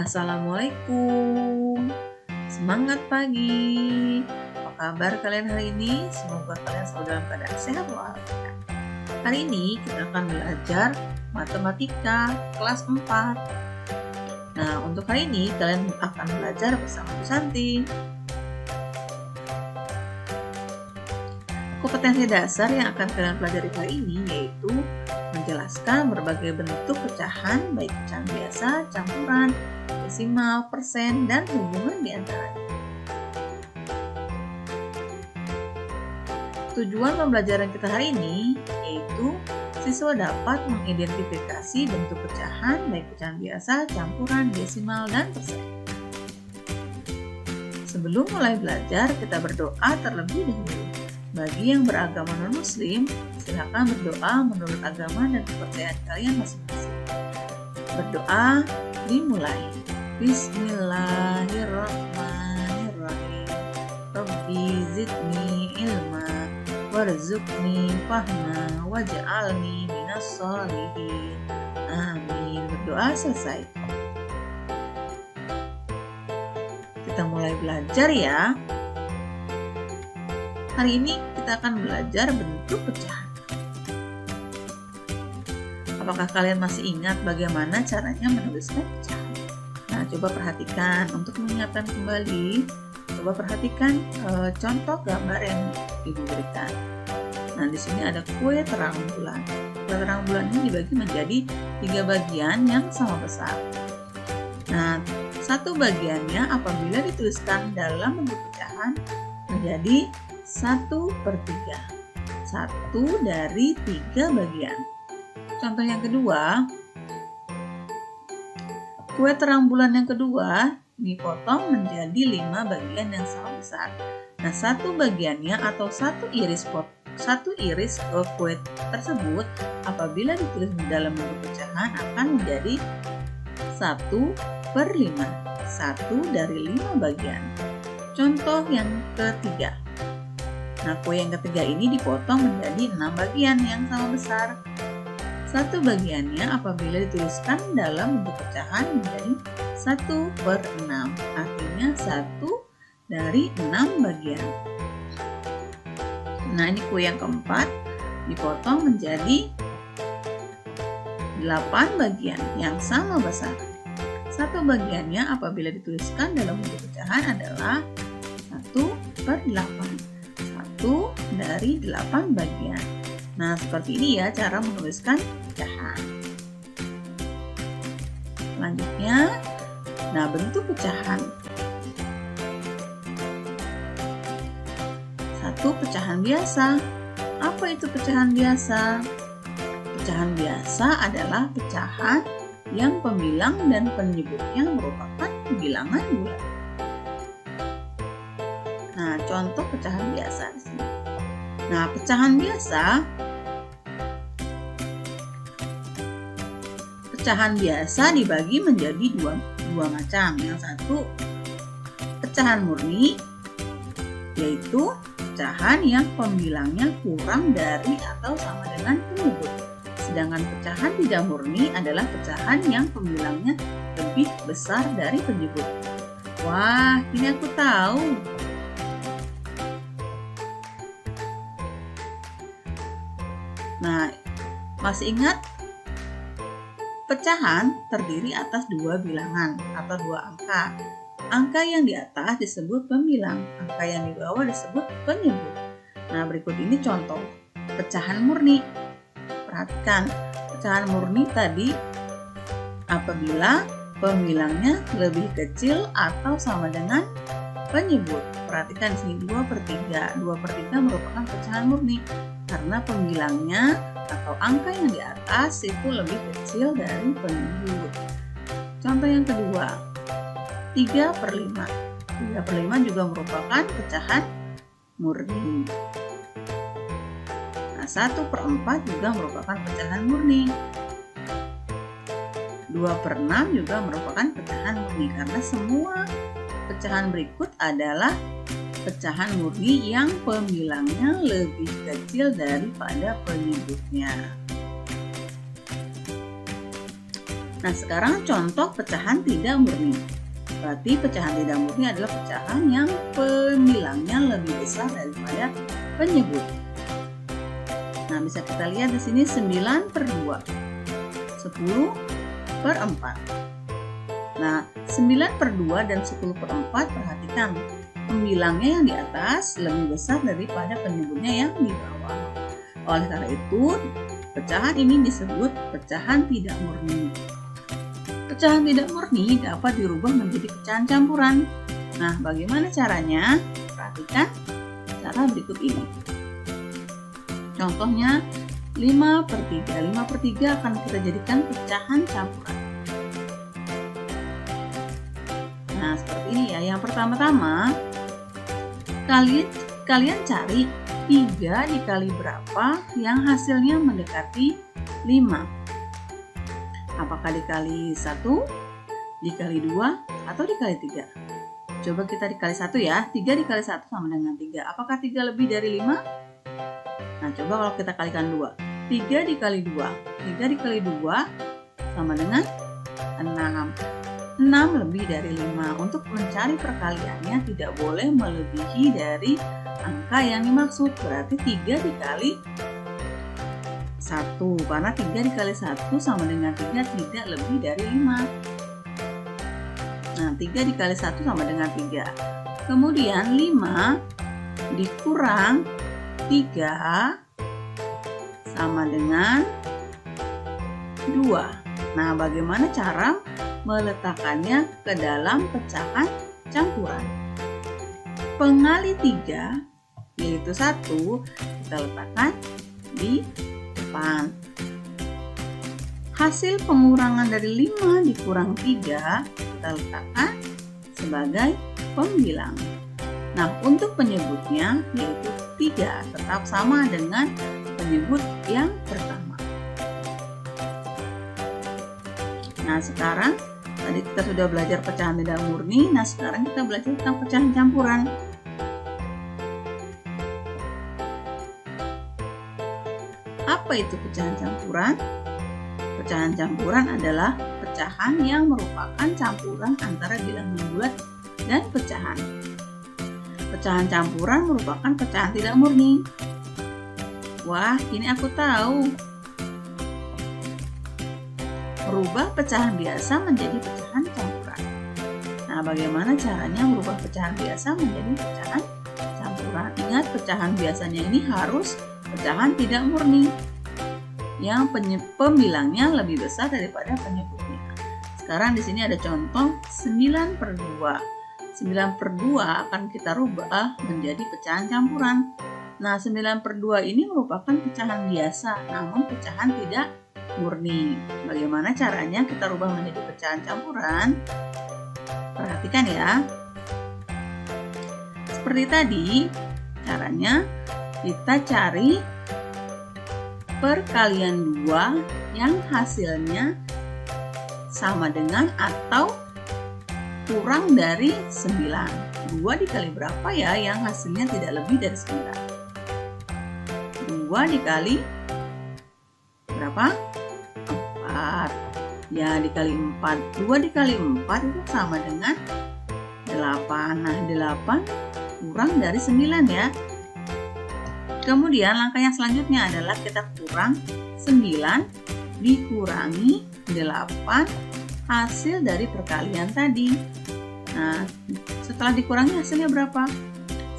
Assalamualaikum, semangat pagi. Apa kabar kalian hari ini? Semoga kalian selalu dalam keadaan sehat walafiat. Hari ini kita akan belajar matematika kelas 4. Nah, untuk hari ini kalian akan belajar bersama Bu Santi. Kompetensi dasar yang akan kalian pelajari hari ini yaitu menjelaskan berbagai bentuk pecahan, baik pecahan biasa, campuran, desimal, persen, dan hubungan di antaranya. Tujuan pembelajaran kita hari ini yaitu siswa dapat mengidentifikasi bentuk pecahan, baik pecahan biasa, campuran, desimal, dan persen. Sebelum mulai belajar, kita berdoa terlebih dahulu. Bagi yang beragama non-muslim, silakan berdoa menurut agama dan kepercayaan kalian masing-masing. Berdoa dimulai. Bismillahirrahmanirrahim. Rabbi zidni ilma warzuqni fahma waj'alni minas sholihin. Amin. Berdoa selesai. Kita mulai belajar ya. Hari ini kita akan belajar bentuk pecahan. Apakah kalian masih ingat bagaimana caranya menuliskan pecahan? Nah, coba perhatikan. Untuk mengingatkan kembali, coba perhatikan contoh gambar yang Ibu berikan. Nah, di sini ada kue terang bulan. Kue terang bulan ini dibagi menjadi 3 bagian yang sama besar. Nah, satu bagiannya apabila dituliskan dalam bentuk pecahan menjadi 1/3. 1 dari 3 bagian. Contoh yang kedua, kue terang bulan yang kedua dipotong menjadi 5 bagian yang sama besar. Nah, satu bagiannya atau satu iris kue tersebut apabila ditulis di dalam bentuk pecahan akan menjadi 1/5. 1 dari 5 bagian. Contoh yang ketiga. Nah, kue yang ketiga ini dipotong menjadi 6 bagian yang sama besar. Satu bagiannya apabila dituliskan dalam bentuk pecahan menjadi 1/6. Artinya 1 dari 6 bagian. Nah, ini kue yang keempat dipotong menjadi 8 bagian yang sama besar. Satu bagiannya apabila dituliskan dalam bentuk pecahan adalah 1/8. 1 dari 8 bagian. Nah, seperti ini ya cara menuliskan pecahan. Selanjutnya, nah bentuk pecahan. Satu, pecahan biasa. Apa itu pecahan biasa? Pecahan biasa adalah pecahan yang pembilang dan penyebutnya merupakan bilangan bulat. Nah, contoh pecahan biasa di sini. Nah, pecahan biasa dibagi menjadi dua macam. Yang satu pecahan murni, yaitu pecahan yang pembilangnya kurang dari atau sama dengan penyebut. Sedangkan pecahan tidak murni adalah pecahan yang pembilangnya lebih besar dari penyebut. Wah, ini aku tahu. Nah, masih ingat? Pecahan terdiri atas 2 bilangan atau 2 angka. Angka yang di atas disebut pembilang, angka yang di bawah disebut penyebut. Nah, berikut ini contoh pecahan murni. Perhatikan, pecahan murni tadi apabila pembilangnya lebih kecil atau sama dengan penyebut. Perhatikan di sini 2/3. 2/3 merupakan pecahan murni karena pembilangnya atau angka yang di atas itu lebih kecil dari penyebut. Contoh yang kedua, 3/5. 3/5 juga merupakan pecahan murni. Nah, 1/4 juga merupakan pecahan murni. 2/6 juga merupakan pecahan murni karena semua pecahan berikut adalah pecahan murni yang pembilangnya lebih kecil daripada penyebutnya. Nah, sekarang contoh pecahan tidak murni. Berarti pecahan tidak murni adalah pecahan yang pemilangnya lebih besar daripada penyebut. Nah, bisa kita lihat di sini 9/2, 10/4. Nah, 9/2 dan 10/4 perhatikan, pemilangnya yang di atas lebih besar daripada penyebutnya yang di bawah. Oleh karena itu, pecahan ini disebut pecahan tidak murni. Pecahan tidak murni dapat dirubah menjadi pecahan campuran. Nah, bagaimana caranya? Perhatikan cara berikut ini. Contohnya 5/3. 5/3 akan kita jadikan pecahan campuran. Nah, seperti ini ya. Yang pertama-tama, kalian cari 3 dikali berapa yang hasilnya mendekati 5. Apakah dikali 1, dikali 2, atau dikali 3? Coba kita dikali 1 ya. 3 dikali 1 sama dengan 3. Apakah 3 lebih dari 5? Nah, coba kalau kita kalikan 2. 3 dikali 2. 3 dikali 2 sama dengan 6. 6 lebih dari 5. Untuk mencari perkaliannya tidak boleh melebihi dari angka yang dimaksud. Berarti 3 dikali 1. Karena 3 dikali 1 sama dengan 3 tidak lebih dari 5. Nah, 3 dikali 1 sama dengan 3. Kemudian 5 dikurang 3 sama dengan 2. Nah, bagaimana cara meletakkannya ke dalam pecahan campuran? Pengali 3, yaitu 1, kita letakkan di depan. Hasil pengurangan dari 5 dikurang 3, kita letakkan sebagai pembilang. Nah, untuk penyebutnya, yaitu 3, tetap sama dengan penyebut yang pertama. Nah, sekarang tadi kita sudah belajar pecahan tidak murni. Nah, sekarang kita belajar tentang pecahan campuran. Apa itu pecahan campuran? Pecahan campuran adalah pecahan yang merupakan campuran antara bilangan bulat dan pecahan. Pecahan campuran merupakan pecahan tidak murni. Wah, ini aku tahu. Merubah pecahan biasa menjadi pecahan campuran. Nah, bagaimana caranya merubah pecahan biasa menjadi pecahan campuran? Ingat, pecahan biasanya ini harus pecahan tidak murni, yang pemilangnya lebih besar daripada penyebutnya. Sekarang di sini ada contoh 9/2. 9/2 akan kita rubah menjadi pecahan campuran. Nah, 9/2 ini merupakan pecahan biasa, namun pecahan tidak murni. Bagaimana caranya kita rubah menjadi pecahan campuran? Perhatikan ya. Seperti tadi, caranya kita cari perkalian 2 yang hasilnya sama dengan atau kurang dari 9. 2 dikali berapa ya yang hasilnya tidak lebih dari 9? 2 dikali berapa? 4. Ya, dikali 4. 2 dikali 4 itu sama dengan 8. Nah, 8 kurang dari 9 ya. Kemudian langkah yang selanjutnya adalah kita kurang 9 dikurangi 8 hasil dari perkalian tadi. Nah, setelah dikurangi hasilnya berapa?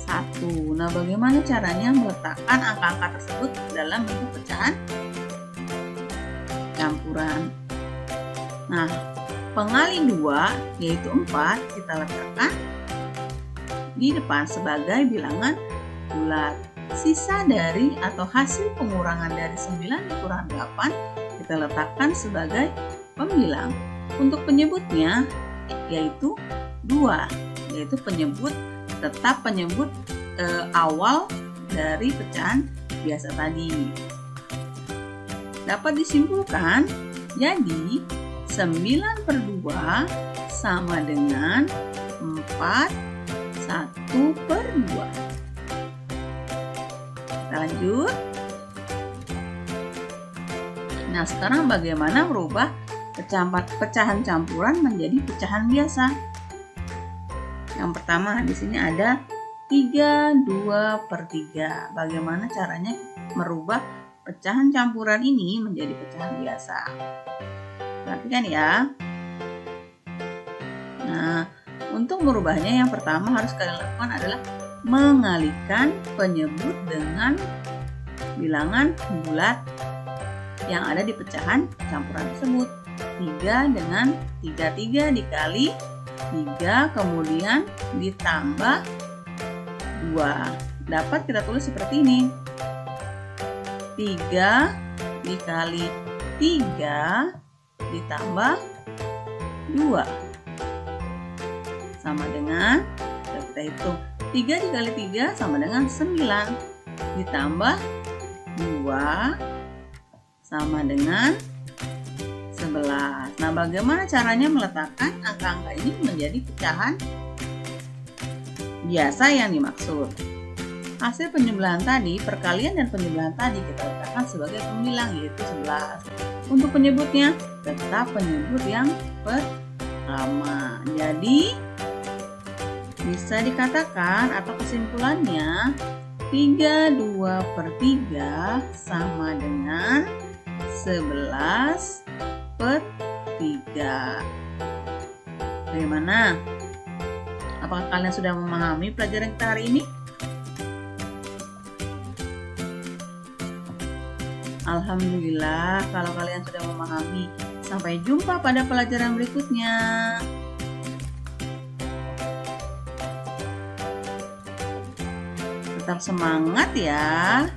1. Nah, bagaimana caranya meletakkan angka-angka tersebut dalam bentuk pecahan campuran? Nah, pengali 2 yaitu 4 kita letakkan di depan sebagai bilangan bulat. Sisa dari atau hasil pengurangan dari 9 dikurang 8 kita letakkan sebagai pembilang. Untuk penyebutnya yaitu 2, yaitu penyebut tetap penyebut awal dari pecahan biasa tadi. Dapat disimpulkan, jadi 9/2 sama dengan 4 1/2. Kita lanjut. Nah, sekarang bagaimana merubah pecahan campuran menjadi pecahan biasa. Yang pertama di sini ada 3/2/3. Bagaimana caranya merubah pecahan campuran ini menjadi pecahan biasa? Perhatikan ya. Nah, untuk merubahnya yang pertama harus kalian lakukan adalah mengalihkan penyebut dengan bilangan bulat yang ada di pecahan campuran tersebut. 3 dengan 3 dikali 3 kemudian ditambah 2. Dapat kita tulis seperti ini. 3 dikali 3 ditambah 2 sama dengan, kita hitung, 3 dikali 3 sama dengan 9 ditambah 2 sama dengan 11. Nah, bagaimana caranya meletakkan angka-angka ini menjadi pecahan biasa yang dimaksud? Hasil penyebelahan tadi, perkalian dan penyebelahan tadi kita letakkan sebagai pembilang, yaitu 11. Untuk penyebutnya, tetap penyebut yang pertama. Jadi, bisa dikatakan atau kesimpulannya 3/2/3 sama dengan 11/3. Bagaimana? Apakah kalian sudah memahami pelajaran kita hari ini? Alhamdulillah kalau kalian sudah memahami. Sampai jumpa pada pelajaran berikutnya. Tetap semangat ya.